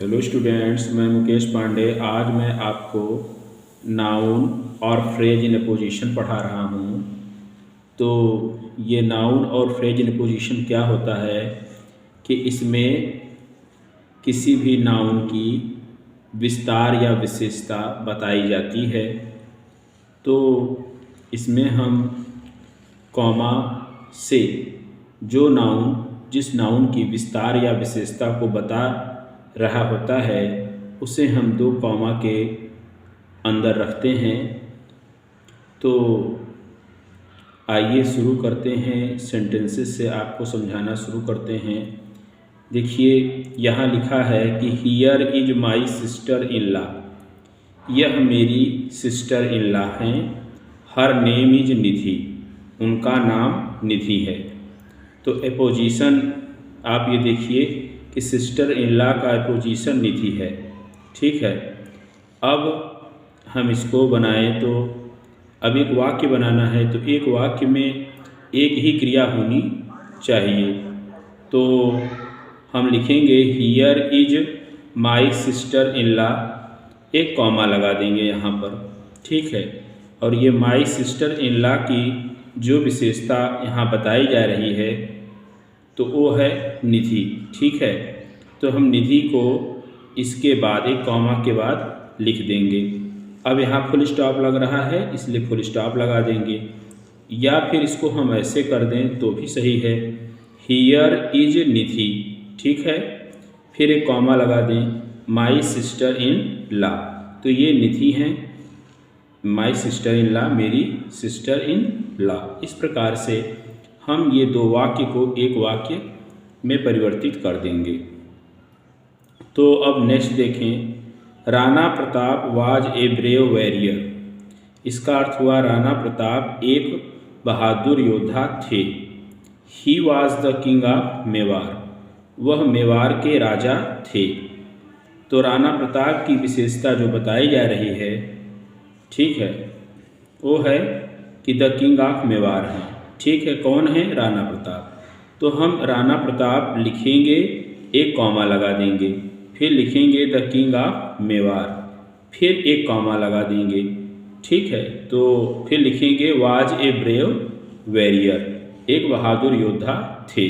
Hello students, मैं मुकेश पांडे। आज मैं आपको नाउन और फ्रेज इन पोजीशन पढ़ा रहा हूँ। तो ये नाउन और फ्रेज इन पोजीशन क्या होता है कि इसमें किसी भी नाउन की विस्तार या विशेषता बताई जाती है। तो इसमें हम कॉमा से जिस नाउन की विस्तार या विशेषता को बता रहा होता है उसे हम दो कॉमा के अंदर रखते हैं। तो आइए शुरू करते हैं, सेंटेंसेस से आपको समझाना शुरू करते हैं। देखिए यहाँ लिखा है कि here is my sister in law, यह मेरी सिस्टर इन लॉ हैं। हर नेम इज निधि, उनका नाम निधि है। तो एपोजिशन आप ये देखिए कि सिस्टर इन लॉ का एपोजिशन निधि है। ठीक है, अब हम इसको बनाएं। तो अब एक वाक्य बनाना है, तो एक वाक्य में एक ही क्रिया होनी चाहिए। तो हम लिखेंगे here is my sister in law, एक कॉमा लगा देंगे यहाँ पर। ठीक है, और ये माई सिस्टर इन लॉ की जो विशेषता यहाँ बताई जा रही है तो वो है निधि। ठीक है, तो हम निधि को इसके बाद एक कॉमा के बाद लिख देंगे। अब यहाँ फुल स्टॉप लग रहा है इसलिए फुल स्टॉप लगा देंगे, या फिर इसको हम ऐसे कर दें तो भी सही है, हियर इज निधि। ठीक है, फिर एक कॉमा लगा दें, माई सिस्टर इन लॉ। तो ये निधि हैं, माई सिस्टर इन लॉ मेरी सिस्टर इन लॉ। इस प्रकार से हम ये दो वाक्य को एक वाक्य में परिवर्तित कर देंगे। तो अब नेक्स्ट देखें, Rana Pratap was a brave warrior. इसका अर्थ हुआ राणा प्रताप एक बहादुर योद्धा थे। He was the king of Mewar, वह मेवाड़ के राजा थे। तो राणा प्रताप की विशेषता जो बताई जा रही है, ठीक है, वो है कि द किंग ऑफ मेवाड़ है। ठीक है, कौन है? राणा प्रताप। तो हम राणा प्रताप लिखेंगे, एक कॉमा लगा देंगे, फिर लिखेंगे द किंग ऑफ मेवाड़, फिर एक कॉमा लगा देंगे। ठीक है, तो फिर लिखेंगे वाज ए ब्रेव वॉरियर, एक बहादुर योद्धा थे।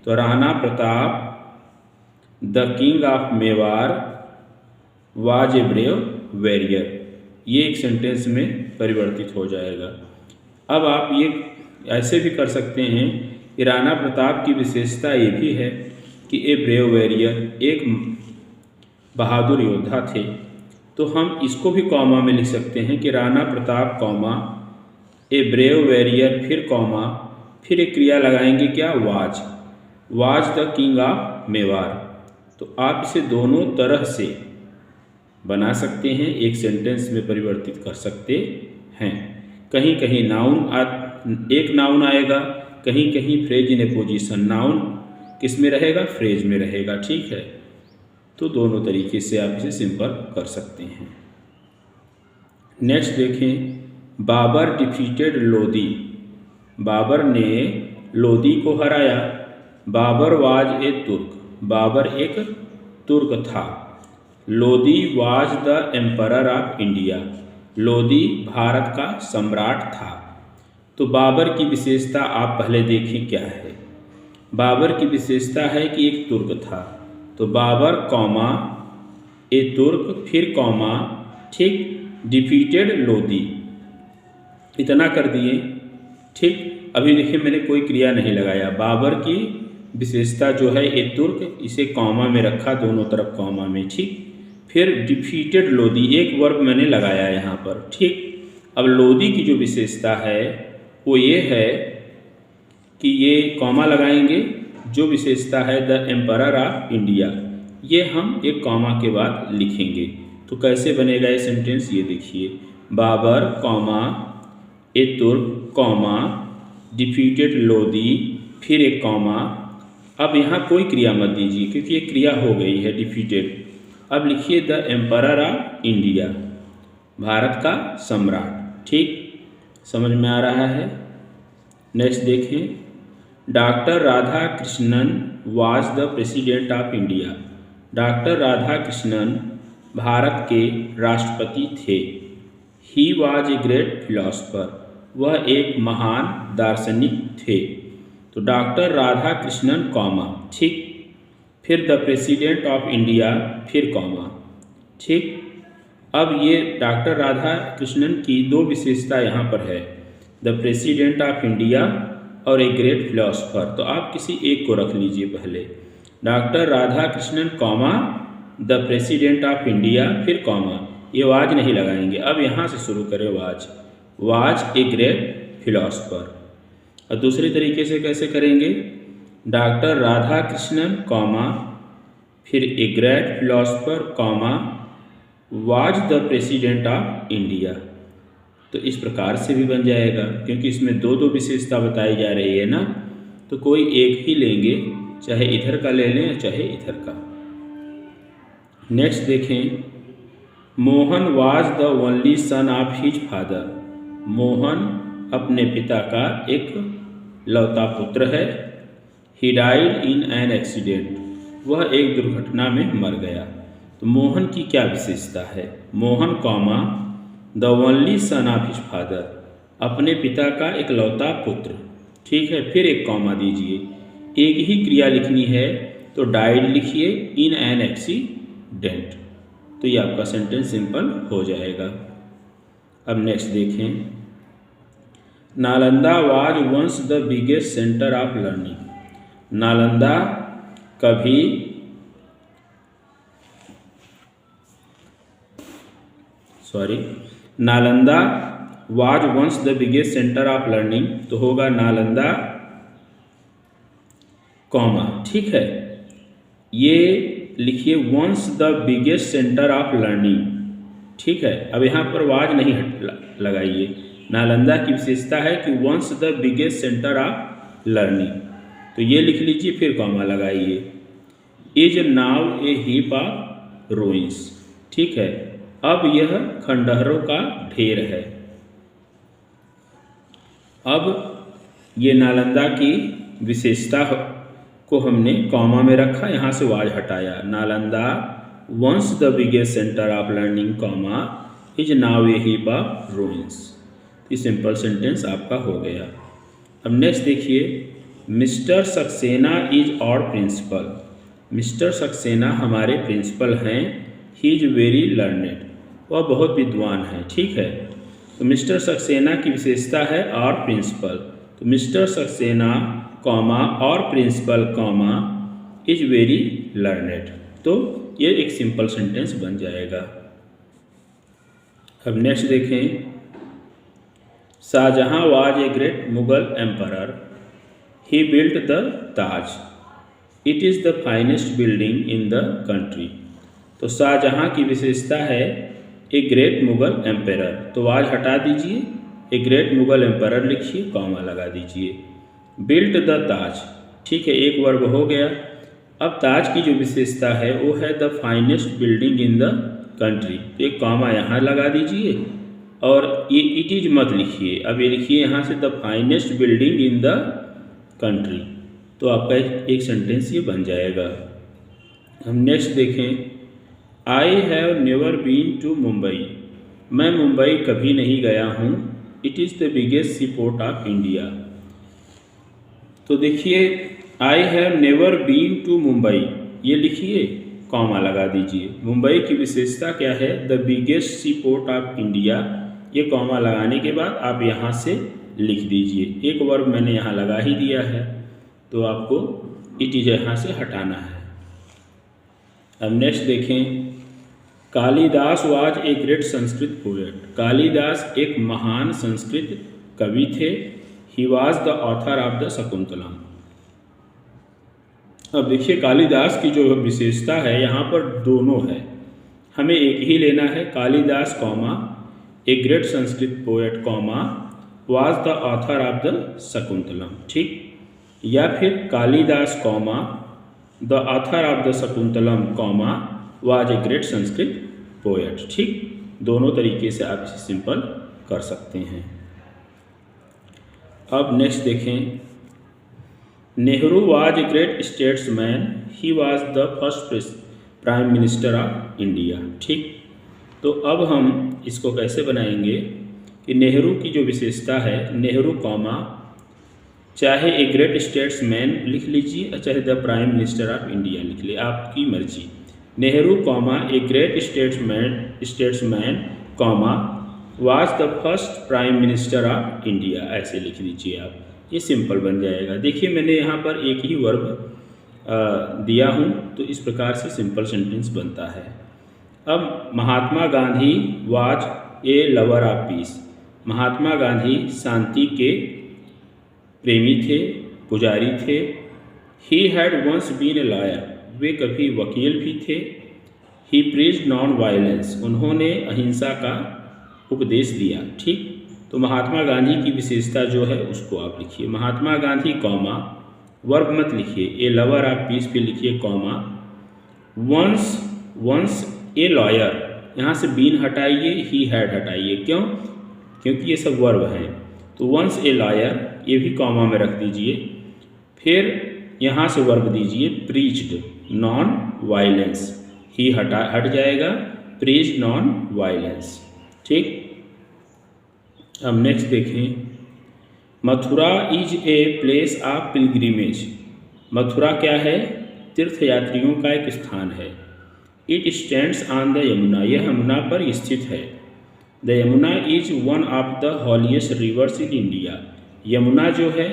तो Rana Pratap the king of Mewar was a brave warrior, ये एक सेंटेंस में परिवर्तित हो जाएगा। अब आप ये ऐसे भी कर सकते हैं कि राणा प्रताप की विशेषता ये भी है कि ए ब्रेव वॉरियर, एक बहादुर योद्धा थे। तो हम इसको भी कॉमा में लिख सकते हैं कि Rana Pratap comma a brave warrior, फिर कॉमा, फिर एक क्रिया लगाएंगे क्या? Was, was the king of Mewar. तो आप इसे दोनों तरह से बना सकते हैं, एक सेंटेंस में परिवर्तित कर सकते हैं। कहीं कहीं एक नाउन आएगा, कहीं कहीं फ्रेज इन पोजीशन। नाउन किस में रहेगा? फ्रेज में रहेगा। ठीक है, तो दोनों तरीके से आप इसे सिंपल कर सकते हैं। नेक्स्ट देखें, बाबर डिफीटेड लोदी, बाबर ने लोदी को हराया। बाबर वाज ए तुर्क, बाबर एक तुर्क था। Lodi was the emperor of India, Lodi Bharat का सम्राट था। तो बाबर की विशेषता आप पहले देखें क्या है। बाबर की विशेषता है कि एक तुर्क था। तो बाबर कॉमा ए तुर्क, फिर कॉमा, ठीक, डिफीटेड लोदी, इतना कर दिए। ठीक, अभी देखिए मैंने कोई क्रिया नहीं लगाया। बाबर की विशेषता जो है ए तुर्क, इसे कॉमा में रखा, दोनों तरफ कॉमा में। ठीक, फिर डिफीटेड लोदी, एक वर्ब मैंने लगाया यहाँ पर। ठीक, अब लोदी की जो विशेषता है वो ये है कि ये कॉमा लगाएंगे, जो विशेषता है द एम्परर ऑफ इंडिया, ये हम एक कॉमा के बाद लिखेंगे। तो कैसे बनेगा ये सेंटेंस, ये देखिए, बाबर कॉमा ए तुर्क कॉमा डिफीटेड लोदी, फिर एक कॉमा। अब यहाँ कोई क्रिया मत दीजिए क्योंकि ये क्रिया हो गई है डिफीटेड। अब लिखिए the emperor of India, Bharat का सम्राट। ठीक, समझ में आ रहा है। नेक्स्ट देखें, doctor Radha Krishnan was the president of India, doctor Radha Krishnan Bharat के राष्ट्रपति थे। ही वॉज ए ग्रेट फिलोसफर, वह एक महान दार्शनिक थे। तो डॉक्टर राधा कृष्णन कॉमा, ठीक। फिर द प्रेसिडेंट ऑफ इंडिया, फिर कॉमा, ठीक। अब ये डॉक्टर राधा कृष्णन की दो विशेषता यहाँ पर है, द प्रेसिडेंट ऑफ इंडिया और ए ग्रेट फिलोसफर। तो आप किसी एक को रख लीजिए पहले, doctor Radha Krishnan comma the president of India, फिर कॉमा, ये वाज नहीं लगाएंगे। अब यहाँ से शुरू करें, वाज ए ग्रेट फिलोसफर। और दूसरे तरीके से कैसे करेंगे, डॉक्टर राधा कृष्णन कॉमा फिर a great philosopher comma was the president of India. तो इस प्रकार से भी बन जाएगा, क्योंकि इसमें दो दो विशेषता बताई जा रही है ना, तो कोई एक ही लेंगे, चाहे इधर का ले लें चाहे इधर का। नेक्स्ट देखें, Mohan was the only son of his father. Mohan अपने पिता का एक लौता पुत्र है। He died in an accident, वह एक दुर्घटना में मर गया। तो मोहन की क्या विशेषता है, Mohan comma the only son of his father, अपने पिता का एक लौता पुत्र, ठीक है। फिर एक कॉमा दीजिए, एक ही क्रिया लिखनी है तो डाइड लिखिए इन एन एक्सीडेंट, तो ये आपका सेंटेंस सिंपल हो जाएगा। अब नेक्स्ट देखें, Nalanda was once the biggest centre of learning. Nalanda कभी Nalanda was once the biggest centre of learning, तो होगा नालंदा कॉमा, ठीक है। ये लिखिए once the biggest centre of learning, ठीक है। अब यहाँ पर वाज नहीं लगाइए, नालंदा की विशेषता है कि once the biggest centre of learning, तो ये लिख लीजिए, फिर कॉमा लगाइए। Is now a heap of ruins, ठीक है। अब यह खंडहरों का ढेर है। अब ये नालंदा की विशेषता को हमने कॉमा में रखा, यहाँ से वाज हटाया। Nalanda once the biggest centre of learning comma is now a heap of ruins. ये सिंपल सेंटेंस आपका हो गया। अब नेक्स्ट देखिए, mister Saxena is our principal. Mister Saxena हमारे प्रिंसिपल हैं। ही इज वेरी लर्नेड, वह बहुत विद्वान है, ठीक है। तो मिस्टर सक्सेना की विशेषता है और प्रिंसिपल, तो मिस्टर सक्सेना कॉमा और principal comma is very learned, तो ये एक सिंपल सेंटेंस बन जाएगा। अब नेक्स्ट देखें, Shahjahan was a great Mughal emperor. He built the Taj, it is the finest building in the country. तो शाहजहां की विशेषता है ए ग्रेट मुगल एम्परर, तो वाज हटा दीजिए, ए ग्रेट मुगल एम्परर लिखिए, कॉमा लगा दीजिए। बिल्ट द ताज, ठीक है, एक वर्ब हो गया। अब ताज की जो विशेषता है वो है the finest building in the country, तो एक कॉमा यहाँ लगा दीजिए और ये इट इज मत लिखिए, अब ये लिखिए यहाँ से the finest building in the country, तो आपका एक सेंटेंस ये बन जाएगा। हम नेक्स्ट देखें, I have never been to Mumbai. मैं मुंबई कभी नहीं गया हूँ। It is the biggest sea port of India. तो देखिए, I have never been to Mumbai, ये लिखिए, कॉमा लगा दीजिए। मुंबई की विशेषता क्या है, the biggest sea port of India, ये कॉमा लगाने के बाद आप यहाँ से लिख दीजिए। एक वर्ब मैंने यहाँ लगा ही दिया है, तो आपको इट इज यहाँ से हटाना है। अब नेक्स्ट देखें, Kalidas was a great Sanskrit poet. Kalidas एक महान संस्कृत कवि थे। He was the author of the Shakuntalam. अब देखिए, कालिदास की जो विशेषता है यहाँ पर दोनों है, हमें एक ही लेना है। Kalidas comma a great Sanskrit poet comma was the author of the Shakuntalam, ठीक। या फिर Kalidas comma the author of the Shakuntalam comma was a great Sanskrit poet, ठीक। दोनों तरीके से आप इसे सिंपल कर सकते हैं। अब नेक्स्ट देखें, Nehru was a great statesman. He was the first prime minister of India. ठीक, तो अब हम इसको कैसे बनाएंगे कि नेहरू की जो विशेषता है, नेहरू कॉमा चाहे ए ग्रेट स्टेट्समैन लिख लीजिए, चाहे the prime minister of India लिख लीजिए, आपकी मर्जी। Nehru comma a great statesman comma was the first prime minister of India, ऐसे लिख लीजिए आप, ये सिंपल बन जाएगा। देखिए मैंने यहाँ पर एक ही वर्ब दिया हूँ, तो इस प्रकार से सिंपल सेंटेंस बनता है। अब Mahatma Gandhi was a lover of peace, Mahatma Gandhi शांति के प्रेमी थे, पुजारी थे। He had once been a lawyer, वे कभी वकील भी थे। ही प्रीच्ड नॉन वायलेंस, उन्होंने अहिंसा का उपदेश दिया। ठीक, तो महात्मा गांधी की विशेषता जो है उसको आप लिखिए, महात्मा गांधी कॉमा वर्ब मत लिखिए, ए लवर ऑफ पीस पे लिखिए कॉमा वंस ए लॉयर, यहाँ से बीन हटाइए, ही हैड हटाइए, क्यों? क्योंकि ये सब वर्ब हैं। तो वंस ए लॉयर ये भी कॉमा में रख दीजिए, फिर यहाँ से वर्ब दीजिए प्रीच्ड नॉन वायलेंस, ही हट जाएगा, प्रीच्ड नॉन वायलेंस। ठीक, अब नेक्स्ट देखें, Mathura is a place of pilgrimage, Mathura क्या है? तीर्थयात्रियों का एक स्थान है। It stands on the Yamuna, यह यमुना पर स्थित है। The Yamuna is one of the holiest rivers in India, Yamuna जो है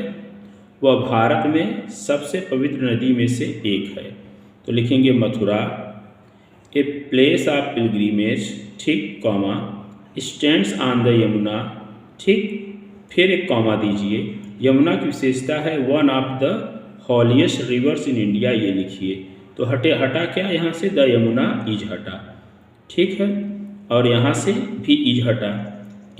वह भारत में सबसे पवित्र नदी में से एक है। तो लिखेंगे Mathura a place of pilgrimage, ठीक, comma stands on the Yamuna, ठीक, फिर एक कॉमा दीजिए, यमुना की विशेषता है one of the holiest rivers in India, ये लिखिए। तो हटा क्या यहाँ से? द यमुना इज हटा, ठीक है, और यहाँ से भी इज हटा।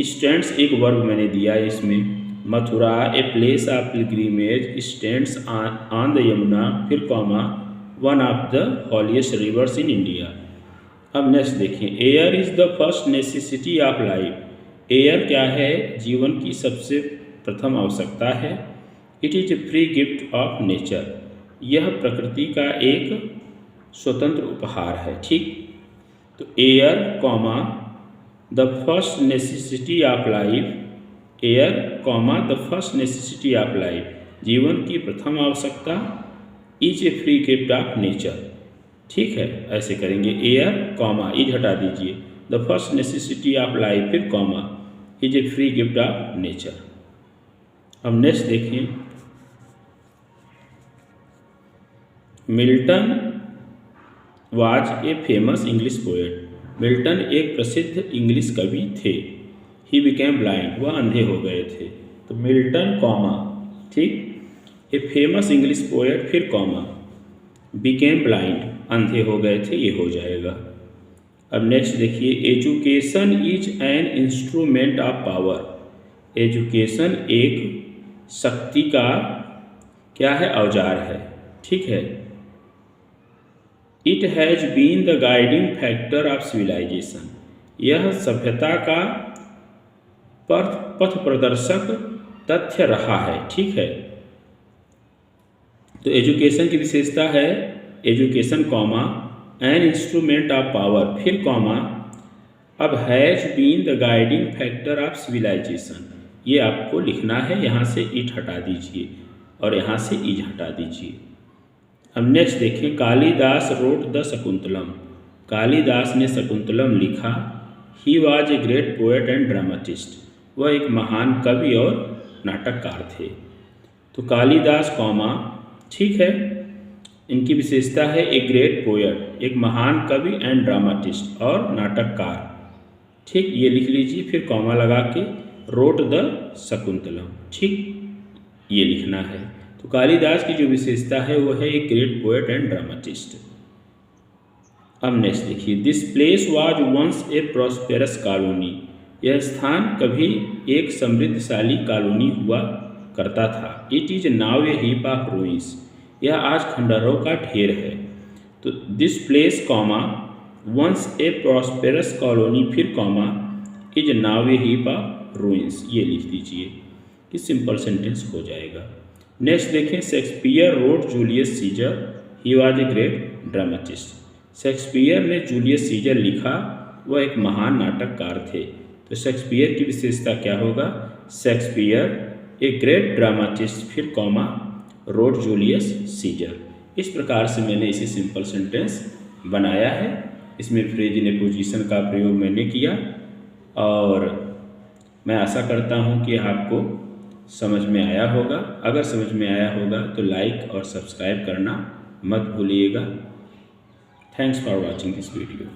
स्टैंड्स एक वर्ब मैंने दिया है इसमें, Mathura a place of pilgrimage stands on the Yamuna, फिर comma one of the holiest rivers in India. अब नेक्स्ट देखें, air is the first necessity of life, air क्या है? जीवन की सबसे प्रथम आवश्यकता है। It is a free gift of nature, यह प्रकृति का एक स्वतंत्र उपहार है। ठीक, तो air comma the first necessity of life, air comma the first necessity of life, जीवन की प्रथम आवश्यकता, is a free gift of nature. ठीक है, ऐसे करेंगे, एयर कॉमा इज हटा दीजिए, the first necessity of life, फिर comma is a free gift of nature. अब नेक्स्ट देखें, Milton was a famous English poet, Milton एक प्रसिद्ध इंग्लिश कवि थे। ही बिकेम ब्लाइंड, वह अंधे हो गए थे। तो मिल्टन कॉमा, ठीक, ए फेमस इंग्लिश पोएट, फिर कॉमा बिकेम ब्लाइंड, अंधे हो गए थे, ये हो जाएगा। अब नेक्स्ट देखिए, education is an instrument of power, education एक शक्ति का क्या है? औजार है। ठीक है, it has been the guiding factor of civilisation, यह सभ्यता का पथ प्रदर्शक तथ्य रहा है। ठीक है, तो एजुकेशन की विशेषता है education comma an instrument of power, फिर कॉमा अब has been the guiding factor of civilisation, ये आपको लिखना है। यहाँ से इट हटा दीजिए और यहाँ से इज हटा दीजिए। अब नेक्स्ट देखें, कालिदास रोट द शकुंतलम, कालिदास ने शकुंतलम लिखा। ही was a great poet and dramatist, वह एक महान कवि और नाटककार थे। तो कालिदास कॉमा, ठीक है, इनकी विशेषता है ए ग्रेट पोएट, एक महान कवि, एंड ड्रामाटिस्ट और नाटककार। ठीक, ये लिख लीजिए, फिर कॉमा लगा के रोट द शकुंतलम। ठीक, ये लिखना है। तो कालिदास की जो विशेषता है वो है एक ग्रेट पोएट एंड ड्रामाटिस्ट। अब नेक्स्ट देखिए, this place was once a prosperous colony, यह स्थान कभी एक समृद्धशाली कॉलोनी हुआ करता था। It is now a heap of ruins, यह आज खंडहरों का ढेर है। तो this place comma once a prosperous colony, फिर comma is now a heap of ruins, ये लिख दीजिए कि सिंपल सेंटेंस हो जाएगा। नेक्स्ट देखें, Shakespeare wrote Julius Caesar, he was a great dramatist, Shakespeare ने जूलियस सीजर लिखा, वह एक महान नाटककार थे। तो शेक्सपियर की विशेषता क्या होगा? शेक्सपियर ए ग्रेट ड्रामाटिस्ट, फिर कॉमा रोड जूलियस सीजर। इस प्रकार से मैंने इसे सिंपल सेंटेंस बनाया है। इसमें फ्रेज इन पोजीशन का प्रयोग मैंने किया और मैं आशा करता हूँ कि आपको समझ में आया होगा। अगर समझ में आया होगा तो लाइक और सब्सक्राइब करना मत भूलिएगा। Thanks for watching this video.